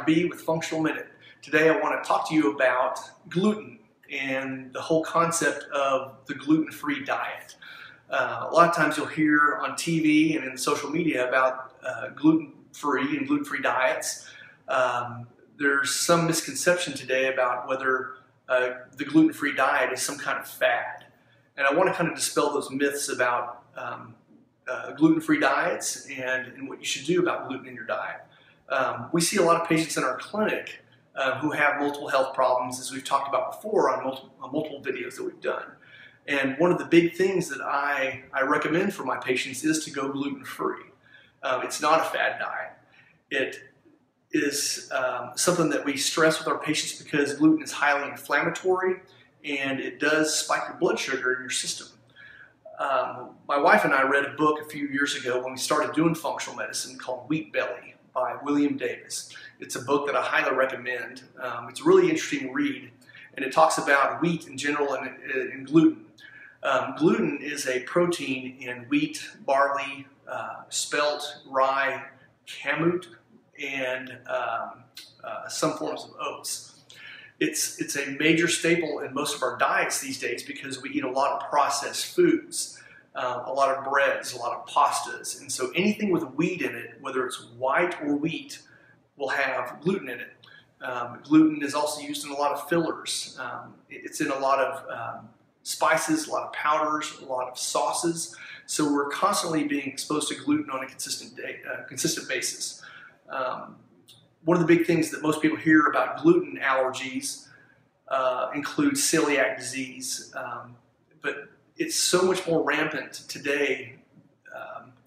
B with Functional Minute. Today I want to talk to you about gluten and the whole concept of the gluten-free diet. A lot of times you'll hear on TV and in social media about gluten-free and gluten-free diets. There's some misconception today about whether the gluten-free diet is some kind of fad. And I want to kind of dispel those myths about gluten-free diets and what you should do about gluten in your diet. We see a lot of patients in our clinic who have multiple health problems, as we've talked about before on multiple videos that we've done. And one of the big things that I recommend for my patients is to go gluten-free. It's not a fad diet. It is something that we stress with our patients because gluten is highly inflammatory and it does spike your blood sugar in your system. My wife and I read a book a few years ago when we started doing functional medicine called Wheat Belly by William Davis. It's a book that I highly recommend. It's a really interesting read, and it talks about wheat in general and gluten. Gluten is a protein in wheat, barley, spelt, rye, kamut, and some forms of oats. It's a major staple in most of our diets these days because we eat a lot of processed foods, a lot of breads, a lot of pastas, and so anything with wheat in it, whether it's white or wheat, will have gluten in it. Gluten is also used in a lot of fillers. It's in a lot of spices, a lot of powders, a lot of sauces. So we're constantly being exposed to gluten on a consistent basis. One of the big things that most people hear about gluten allergies includes celiac disease, but it's so much more rampant today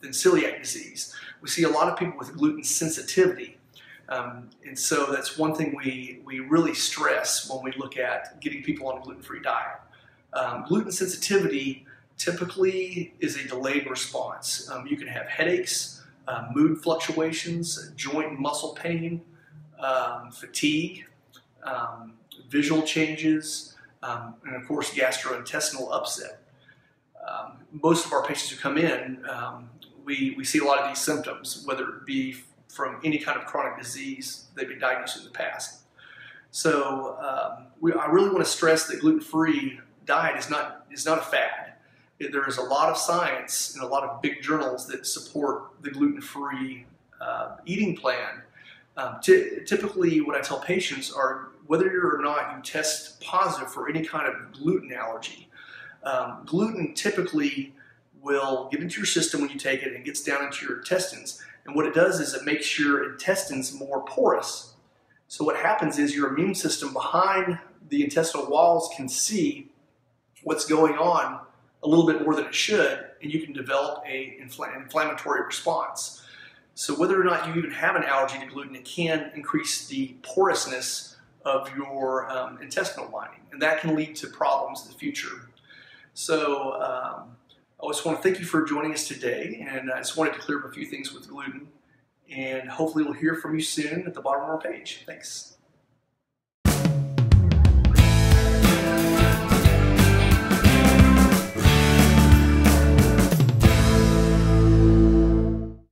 than celiac disease. We see a lot of people with gluten sensitivity, and so that's one thing we really stress when we look at getting people on a gluten-free diet. Gluten sensitivity typically is a delayed response. You can have headaches, mood fluctuations, joint and muscle pain, fatigue, visual changes, and of course gastrointestinal upset. Most of our patients who come in, we see a lot of these symptoms, whether it be from any kind of chronic disease they've been diagnosed in the past. So I really want to stress that gluten-free diet is not a fad. There is a lot of science and a lot of big journals that support the gluten-free eating plan. Typically, what I tell patients are whether or not you test positive for any kind of gluten allergy. Gluten typically will get into your system when you take it and gets down into your intestines. And what it does is it makes your intestines more porous. So what happens is your immune system behind the intestinal walls can see what's going on a little bit more than it should, and you can develop an inflammatory response. So whether or not you even have an allergy to gluten, it can increase the porousness of your intestinal lining, and that can lead to problems in the future. So I just want to thank you for joining us today, and I just wanted to clear up a few things with gluten, and hopefully we'll hear from you soon at the bottom of our page. Thanks.